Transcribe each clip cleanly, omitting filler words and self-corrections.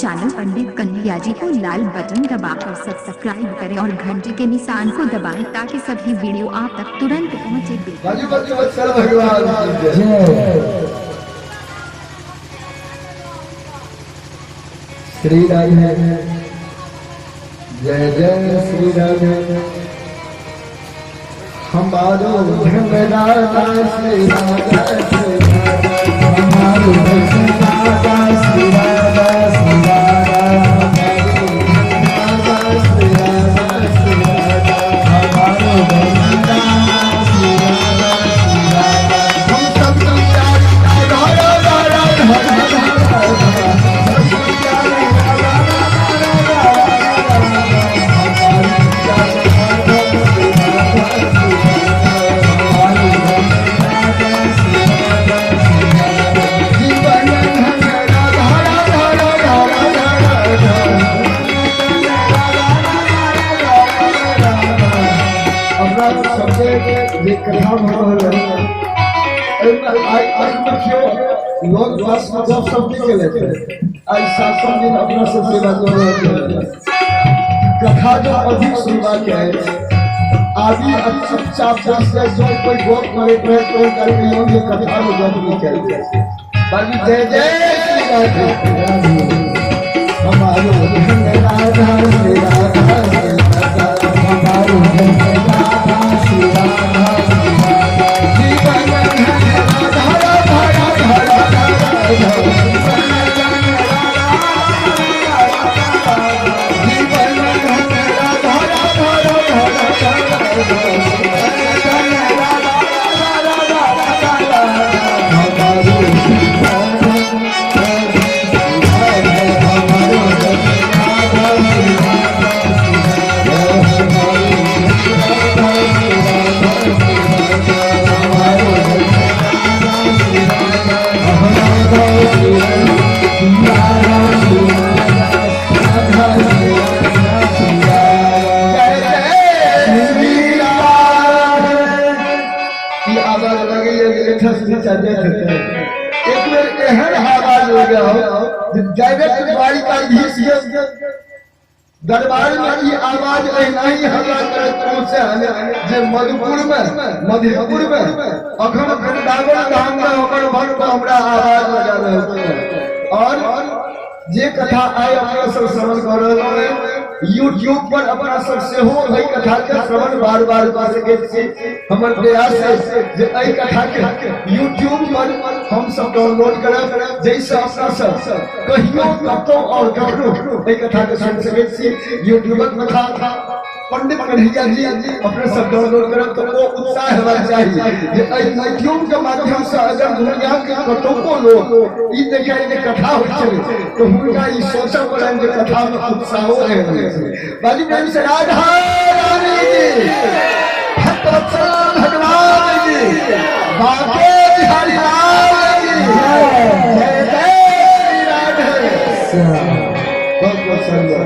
Channel पंडित कन्हैया जी को लाल button दबाकर subscribe करें और घंटे के निशान को दबाएं ताकि सभी वीडियो आप तक तुरंत पहुंचे। श्री राम जय जय श्री राम हमारो धर्मदाता श्री राधा श्री राधा हमारो धर्मदाता श्री राधा श्री राधा हमारो धर्मदाता श्री राधा श्री राधा हमारो धर्मदाता श्री राधा श्री राधा हम सब राधा लोग बस मतलब सब के लेते आज 7 दिन अपना सब सेवा कथा जो अधिक सुनवा के आदि चुपचाप से जो कोई गोप करे तो करके ये कथा में जब नहीं चलते बाकी जय जय श्री राधे हमारो राधा श्री राधा हमारो राधा श्री राधा दरबार में की आवाज नहीं मधुपुर में अखन वृंदावन धाम में हमर भक्त हमरा आवाज लगा रहे और जे कथा आए अपना सब श्रवण कर रहे यूट्यूब पर अपना सब से हो है कथा के श्रवण बार कर सके छी हमर प्रयास है जे एई कथा के यूट्यूब पर हम सब डाउनलोड करब जैसे अपना सब कहियो कतो और कतो एई कथा के सुन सके छी यूट्यूब पर कथा पंडित कन्हैया जी अपने सब डाउनलोड करब तो वो उत्साह होना चाहिए जे एई यूट्यूब के माध्यम से अगर दुनिया के कतो को लोग ई देखे जे कथा हो छै तो उनका ई सोचा पड़न जे कथा में उत्साह है बाजी प्रेम से राधा रानी जी भक्तवत्सल भगवान जी बाके बिहारी लाल जी जय जय श्री राधे बहुत बहुत सुंदर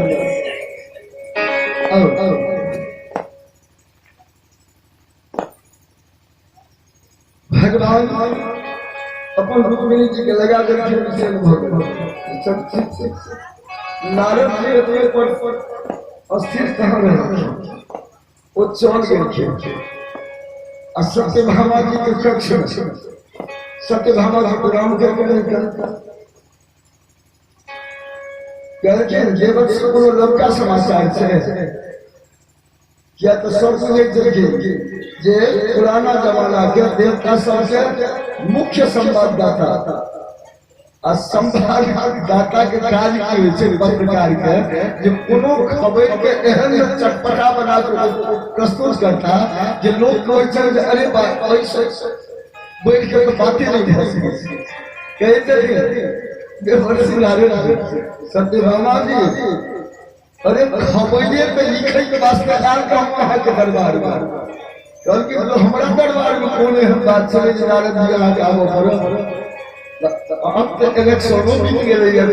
भगवान अपन रुक्मिणी जी के लगा करके विषय भगवान सब ठीक नारद जी अपने पर अस्थिर कहाँ रहे वो चल गए थे सत्यभामा जी के कक्ष में सत्यभामा जी को राम के कहते देवक से कोनो लंका समाचार है क्या तो सब एक जगह जे पुराना जमाना के देवता सबसे मुख्य संवाददाता संवाददाता के काज की होय छै पत्रकार के जे कोनो खबर के एहन चटपटा बना के प्रस्तुत करता जे लोग कहै छै जे अरे बात ऐसे बैठ के तो बातें नहीं हो सकती कहते थे देवर्षि नारायण सत्यभामा जी अरे खबरिए पे लिखे के वास्ते आल का कहा के दरबार में कल के तो हमरा दरबार में कोने हम बात चले नारद जी आ के आवो करो अब तक इलेक्शन बीत गेलै है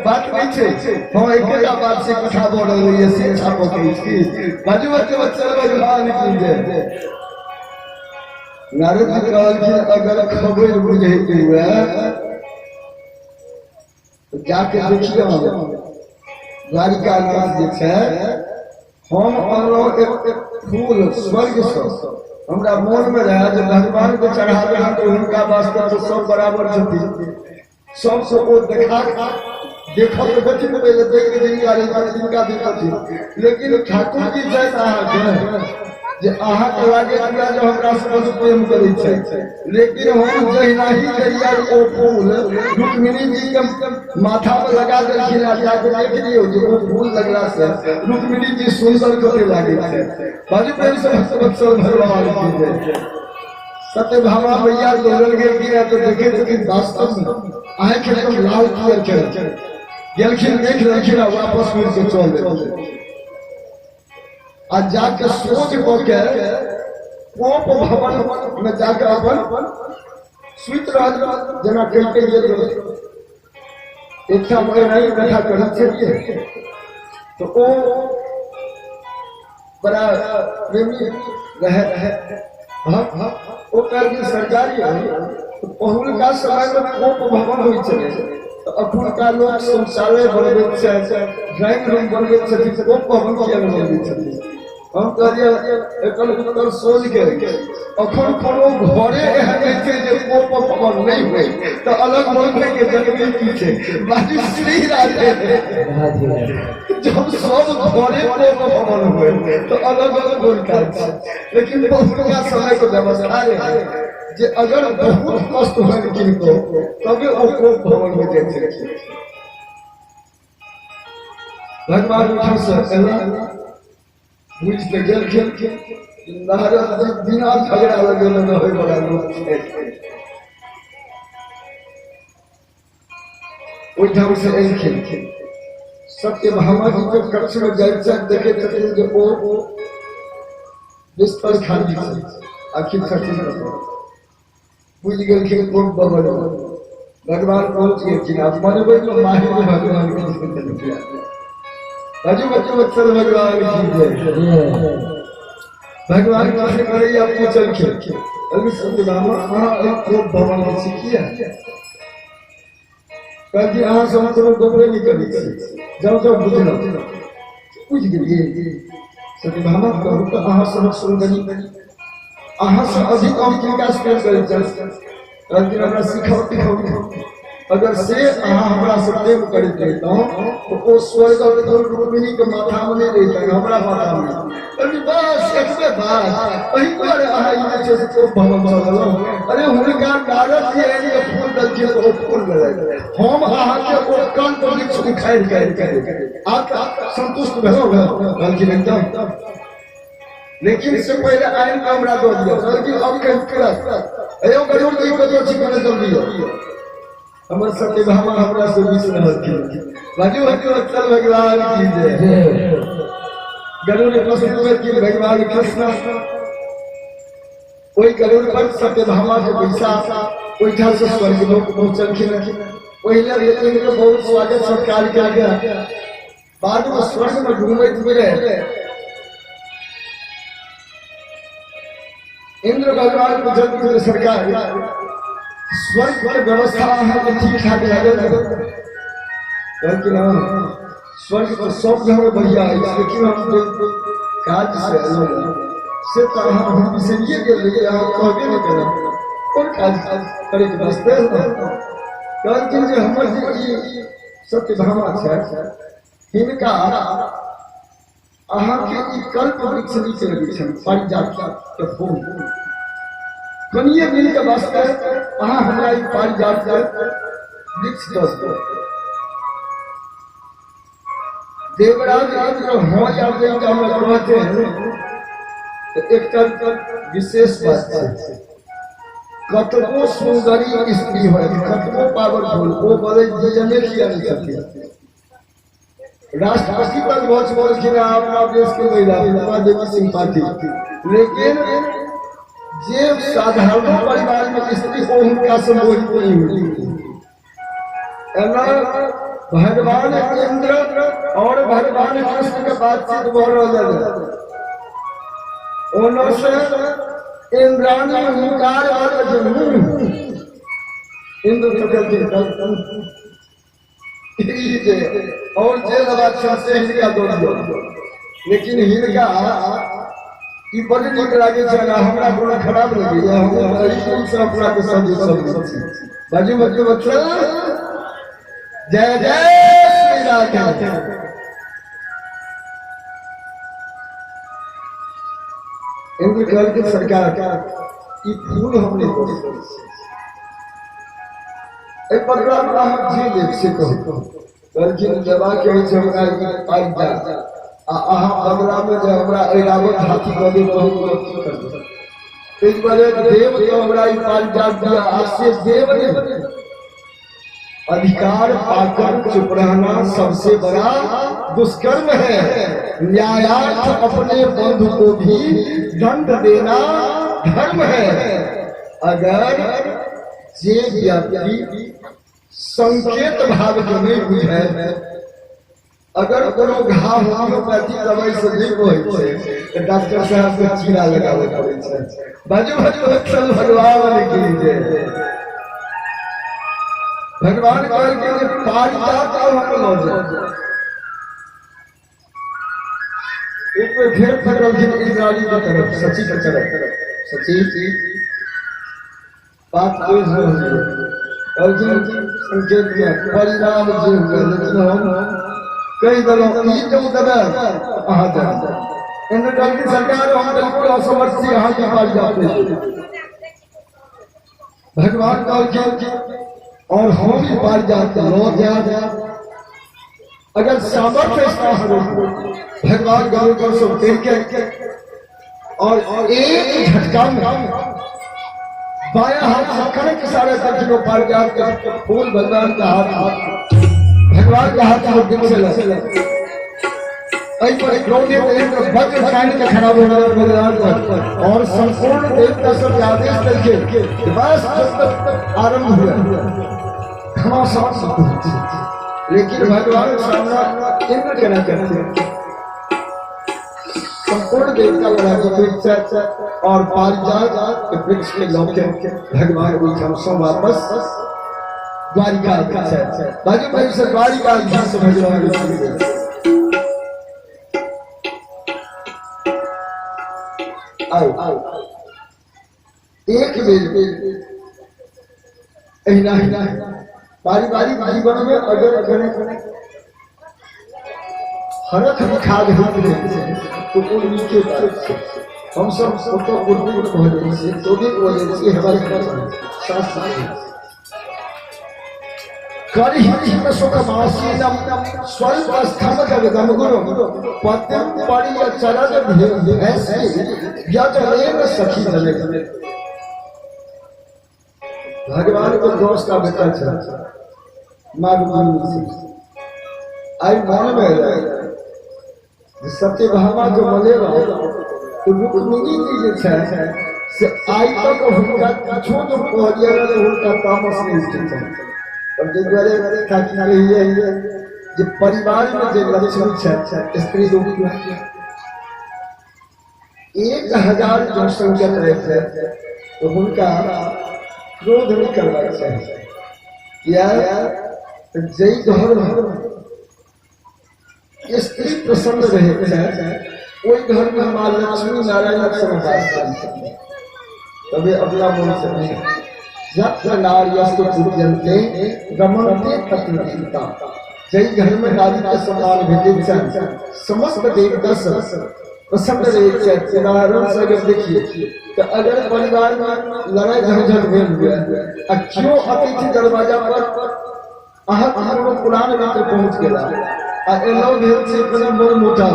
बात नहीं छै हम एकटा बात से कथा बोल रही है शिक्षा पकड़ी छी बाजू के बच्चा भगवान की जय नारद जी कहल कि अगर खबर बुझे हुए तो जाके देखियो द्वारिका नाथ जे छै हम अनलहुँ एक फूल स्वर्ग से हमरा मन में रहा जो भगवान को चढ़ावे तो उनका वास्ते तो सब बराबर छथिन सबसे वो देखो तो बच्चे को पहले देख के जिनका जिनका दिक्कत लेकिन ठाकुर जी जैसा जे आहा के लागे हमरा जो हमरा से प्रेम करे छै लेकिन हम जहिना ही करिया ओ फूल रुक्मिणी जी के माथा पर लगा देलखिन आ जाके देख लियो जे ओ फूल लगला से रुक्मिणी जी सुंदर कते लागे छै बाजू प्रेम से भक्त भगवान की जय सत्य भामा भैया दोलन गेल की तो देखे लेकिन वास्तव में आए के एकदम लाल किया चल गेलखिन देख लेलखिन वापस मुड़ के चल देलखिन आज जाके सोच के पोप भवन में जाके अपन स्वीत राज जना कहते गेल इच्छा में नहीं कथा करत छलिए तो ओ बड़ा प्रेमी रहे ओ कर सरकारी तो पहुल का समय में पोप भवन होई छले तो अखुन का लोग शौचालय बनबे छै ड्राइंग रूम बनबे छथिन पोप भवन किया बनबे छथिन हम कहलिए एकल उत्तर सोच के अखन कोनो घरे एहन छै जे पोप भवन नहीं होय तो अलग बनबे के जरूरी की छै बाकी श्री राधे जब सब घरे पोप भवन होय तो अलग अलग बोलता है लेकिन पहुंचने समय को व्यवस्था है जे अगर बहुत कष्ट होय किनको तबे ओ पोप भवन में जाय छै भगवान कृष्ण अल्लाह मुझ पे जल के नारद जी बिना झगड़ा लगे न होय बड़ा लोग ओइ ढंग से एलखिन सत्य भामा जी के कक्ष में जाय देखे छथिन जे ओ बिस्तर खाली छै आखिर छथिन बुझ गेलखिन कोन बबल भगवान पहुंच गेलखिन आप मनबै तो माही भगवान के राजू बच्चों वत्सल भगवान की जय भगवान कैसे करे आप पूछल के अभी सत्य भामा हां एक को भवन में सिखिया कहती हां समझो गोबरे निकली जाओ जाओ बुझलो बुझ गेलिए सत्य भामा कहू तो हां समझ सुंदरी आहा से अधिक हम किनका स्पेल करे छै कहती हमरा सिखाओ अगर से आहा हमरा से प्रेम करे देतो तो ओ स्वर्ग और रुक्मिणी के माथा में नहीं रहता हमरा माथा में अरे बस एकबे बात वही पर आहा ई जे से भवन चललो अरे हुनका नारद जी एनी फूल दल के तो फूल मिले हम आहा के ओ कान पर लिख दिखाई करे आप संतुष्ट भेलो बल्कि एकदम लेकिन से पहले आइन का हमरा दो दियो बल्कि अब कह कर एयो गरुड़ की को तो छिपने जल्दी हो हमर सत्य भामा हमरा से बीच में होती बाजू हजू चल भगवान की जय गरुड़ ने प्रश्न किया कि भगवान कृष्ण कोई गरुड़ पर सत्य भामा के बैसा कोई था से स्वर्ग लोक पहुंचलखिन पहले लेकिन के बहुत स्वागत सत्कार किया गया बाद में स्वर्ग में घूमैत फिरे इंद्र भगवान को जब सरकार स्वर्ग की व्यवस्था है ठीक ठाक है लेकिन स्वर्ग पर सब जगह बढ़िया है लेकिन हम काज से तो हम बिसरिए गेल हम कहबे नहीं करब कौन काज करे के वास्ते कहलखिन जे हमर जे सत्य भामा छै हिनका अहाँ के ई कल्प वृक्ष नीचे लगे छन पारिजात के फूल कनिए मिल के वास्ते अहाँ हमरा ई पारिजात के वृक्ष दस दो देवराज इंद्र हो या देवता हम कहते हैं तो एक विशेष बात है कतबो सुंदरी स्त्री हो कतबो पावरफुल वो बोले जने किया नहीं सकती राष्ट्रपति तक बहुत बोलखिन अपना देश के महिला देवी सिंह पाटिल लेकिन जे साधारण परिवार में स्त्री को उनका संबोधित नहीं हुई एना भगवान इंद्र और भगवान कृष्ण के बातचीत हो रहा है उन्होंने से इंद्राणी हुंकार वाले इंद्र और जेल बादशाह से हिनका दो लेकिन हिनका ई बड़ नीक लागे छै ना हमरा कोनो खराब लगे हम अरिकुल से अपना के सब बाजू बाजू बच्चा जय जय श्री राम। इनके घर की सरकार ई फूल हमने एक बगला में हम जी ले से कहो लेकिन जवा के होय छै हमरा पाई जा आहा बगला में जे हमरा ऐरावत हाथी गदे बहुत कर दे एक बारे देव तो हमरा ई पाई जा दिया आज से देव ने अधिकार पाकर चुप रहना सबसे बड़ा दुष्कर्म है। न्यायार्थ अपने बंधु को भी दंड देना धर्म है। अगर जे व्यक्ति संकेत भाव के नहीं बुझे अगर कोनो घाव होम्योपैथी दवाई से ठीक होय छै तो डॉक्टर साहब के चीरा लगावे पड़े छै। बाजू बाजू चल भगवान की जय। भगवान कहल के पारिजात और हम हो जाए एक में फिर पकड़ के इंद्राणी की तरफ सची की तरफ सची बात कोई नहीं है अर्जुन संकेत में परिणाम जो है लेकिन हम कई दलों ई जो दबा आ जा इन दल की सरकार हम बिल्कुल असमर्थ से यहां की पास जाते हैं। भगवान कहल के और हम भी पार जाते लौट जा अगर सामर्थ्य भगवान गौ को सब देख के और एक झटका में बाया हाथ सखने के सारे तक को पार जाते फूल भगवान का हाथ भगवान का हाथ में दिल से लगे ऐ पर क्रोधित इंद्र वज्र कान के खराब हो रहा भगवान और संपूर्ण देवता सब आदेश करके बस जब तक आरंभ हुआ लेकिन भगवान सामना इंद्र के न करते संपूर्ण देवता वृक्ष और पारिजात के वृक्ष के लौके भगवान को हम वापस द्वारिका बाजू भाई से द्वारिका से भगवान आओ एक पारिवारिक जीवन में अगर हरख दिखा रहे तो कोई नीचे हम सब फोटो बुद्धिमुख हो रही से तो भी हो रही से हमारे शास्त्र करिहित सुखमासीनम स्वल्पस्थम जगदम गुरु पद्यम पड़िय चरण ऐसे यजलेन सखी जले। भगवान को दोष का बेटा था आई मन में सत्य भामा जो मलेगा तो रुक्मिणी जी से आई तक हुनका किछो जो कहलिया तो हुनका तामस नहीं स्थित और जे द्वारे ताकि रही है जे परिवार में जे लक्ष्मी है स्त्री लोग 1000 जनसंख्या रहे तो हुनका क्रोध नहीं करना चाहिए या जय घर स्त्री प्रसन्न रहे कोई घर में मां लक्ष्मी नारायण समझ तभी अपना मन से यत्र नार्यस्तु पूज्यन्ते रमन्ते तत्र सीता जय घर में नारी के सम्मान भेटे समस्त देवता प्रसन्न रहे उदाहरण से अगर देखिए तो अगर परिवार में लड़ाई झगड़ हुए क्यों अतिथि दरवाजा पर अहाँ पुरान मित्र पहुंच गया आ एलो भेल से कोनो मोर मोटा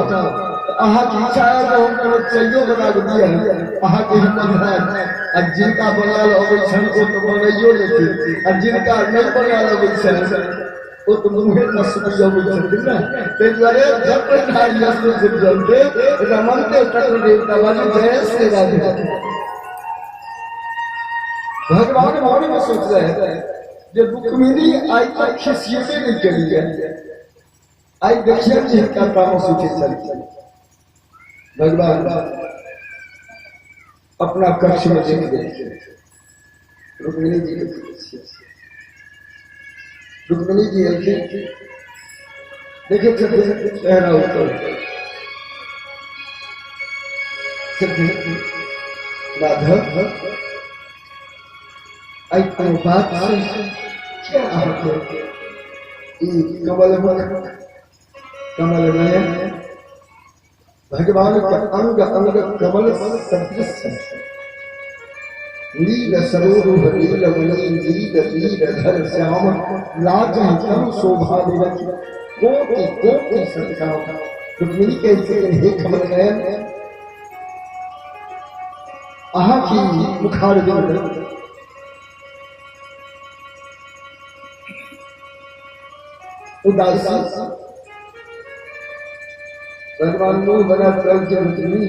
अहाँ की इच्छा है तो हम कोनो चाहिए बना दिया अहाँ के हिम्मत है आ जिनका बनाल अबै छन को तो बनैयो लेते आ जिनका नहीं बनाल अबै छन वो तो मुहे न सुनियो अबै छन ना ते द्वारे जब तक नारी से जलते रमनते तत्व देवता वाली जय श्री राधे भगवान मौन में सोच रहे हैं जब रुक्मिणी आई तक खिसियते नहीं करी है आई देखिए जिनका काम सूचे चलती भगवान अपना कक्ष में देख देखिए रुक्मिणी जी रुक्मिणी जी देखिए चेहरा ऊपर माधव आई बात से क्या आपको कमल कमल नयन भगवान का अंग अंग कमल सदृश नील सरोवर नील मणि नील नील धर श्याम लाज तनु शोभा निरख कोटि कोटि संख्याम रुक्मिणी कहते हैं हे कमल नयन आहा की मुखार बिंद उदासी भगवान मुंह बना कर के रुक्मिणी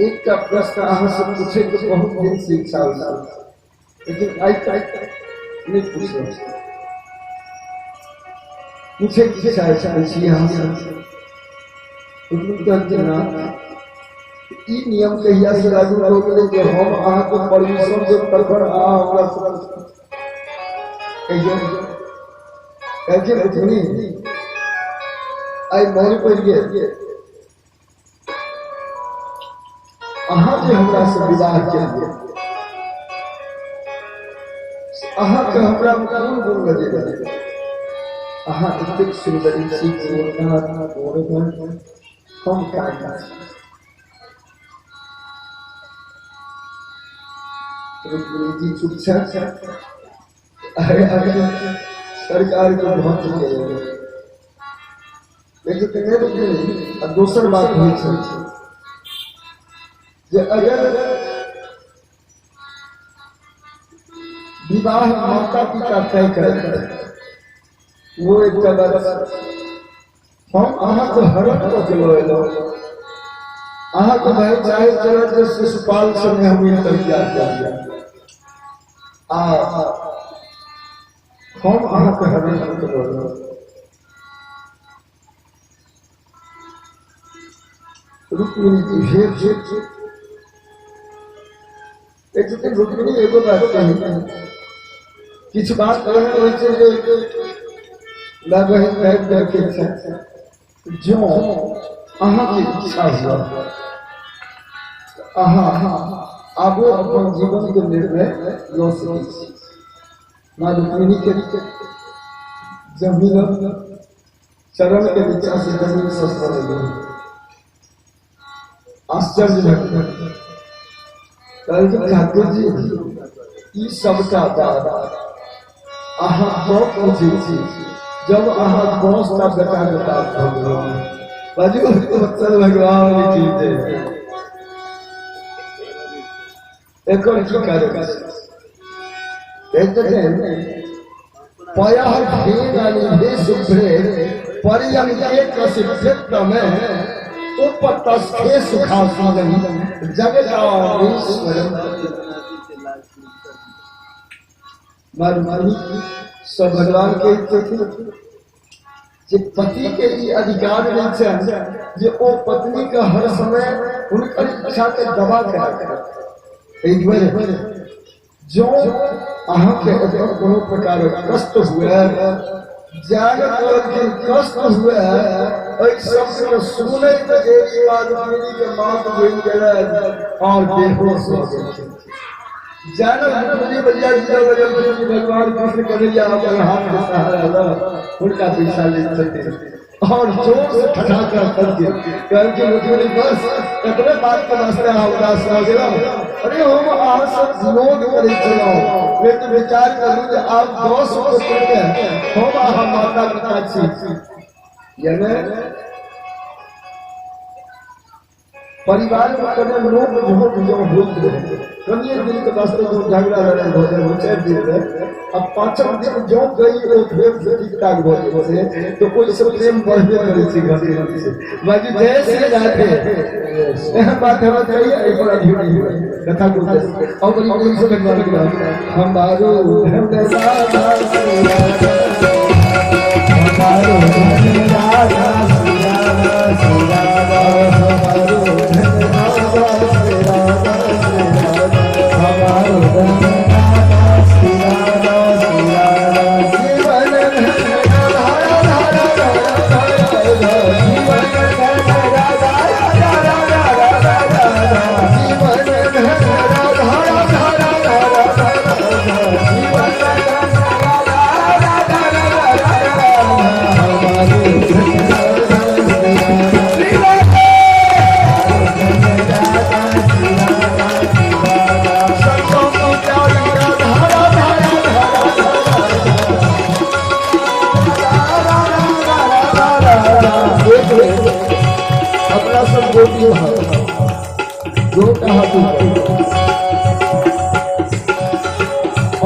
एक का प्रश्न आहा से पूछे तो बहुत दिन से इच्छा होता लेकिन आई नहीं पूछे की इच्छा है हम कहते ना ई नियम कहिया से लागू हो गए कि हम आहा को परमेश्वर से परपर आ हमरा कहिए रुक्मिणी आई मोर पर गए अहाँ के हमरा से विवाह किया अहाँ के हमरा कौन गुण लगे अहाँ इतने सुंदरी सी हम क्या जी चुपचाप अरे अरे सरकार को बहुत लेकिन दूसर बात हुई अगर विवाह माता पिता तय करें वो एक हम अहाँ को हरण को अहाँ को भाई चाहे चरण से शिशुपाल समय हम इंतजार कर हम अहाँ को हरण को रुक्मिणी रुक्मिणी एगो बात कही किछ बात कहने होय छै जे लगहि टाइप करके छै जो अहाँ की इच्छा हुआ अहाँ आबो अपन जीवन के निर्णय लो सकै छी मां रुक्मिणी के जमीन चरण के नीचा से जमीन सस्ता लगी आश्चर्य लगता ठाकुर जी सबका बात अहाँ बहुत पूछे छी जब अहाँ 10टा बेटा के बात बाजू चल भगवान की जय एक और की कार्य पया भेगानी भे सुभ्रे परियम एक कसित में उपतस्थे सुखासनम जगदाधीश्वरम सब भगवान के जे पति के ई अधिकार नहीं छै जे ओ पत्नी के हर समय उनकर इच्छा के दबा कर एक बार जो अहाँ के कोनो प्रकार कष्ट हुए जागत के कष्ट हुए एक शब्द को सुने तो एक बार रुक्मिणी के माथ गिर गए और बेहोश हो गए जानो रुक्मिणी बलिया जी भगवान कृष्ण कन्हैया अपने हाथ के सहारा ला उनका पैसा ले सकते और जोर से ठठाकर करके रुक्मिणी बस इतने बात के वास्ते उदास हो गया अरे हम आज सब विनोद करे चलो वे तो विचार करूं कि आप 10 पुत्र के हम माता पिता छी यानी परिवार में कभी लोग जो होते हैं कभी एक दिन के वास्ते जो झगड़ा लड़ाई हो जाए वो 4 दिन रहे अब 5वां दिन जो गई वो प्रेम से टिकटाक हो जाए तो कोई सब प्रेम बढ़े करे छी घर के बाकी जय श्री राधे यह बात होना चाहिए एक बड़ा ध्यान कथा को और बड़ी प्रेम से भगवान के हम बारो हमारो राधा जो कहा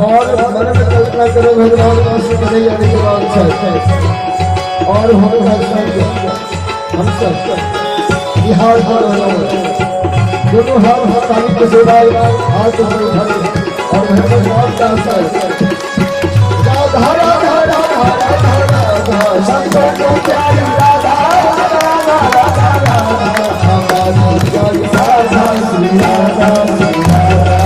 और मन में कल्पना करो भगवान वासी बने जाने के बाद और हम सब बिहार पर दोनों हाथ हटाने के सिवाय हाथ ऊपर उठाए और भगवान का असर राधा राधा राधा राधा राधा शंकर को प्यारी राधा राधा राधा राधा हमारी प्यारी राधा श्री राधा श्री राधा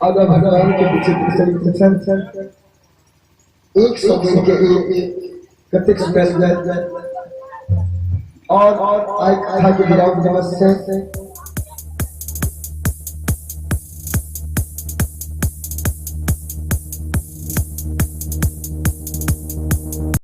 अगर भगवान के पीछे एक सौ दिन के कतिक स्मेल जाए और आई कथा के विराम नमस्ते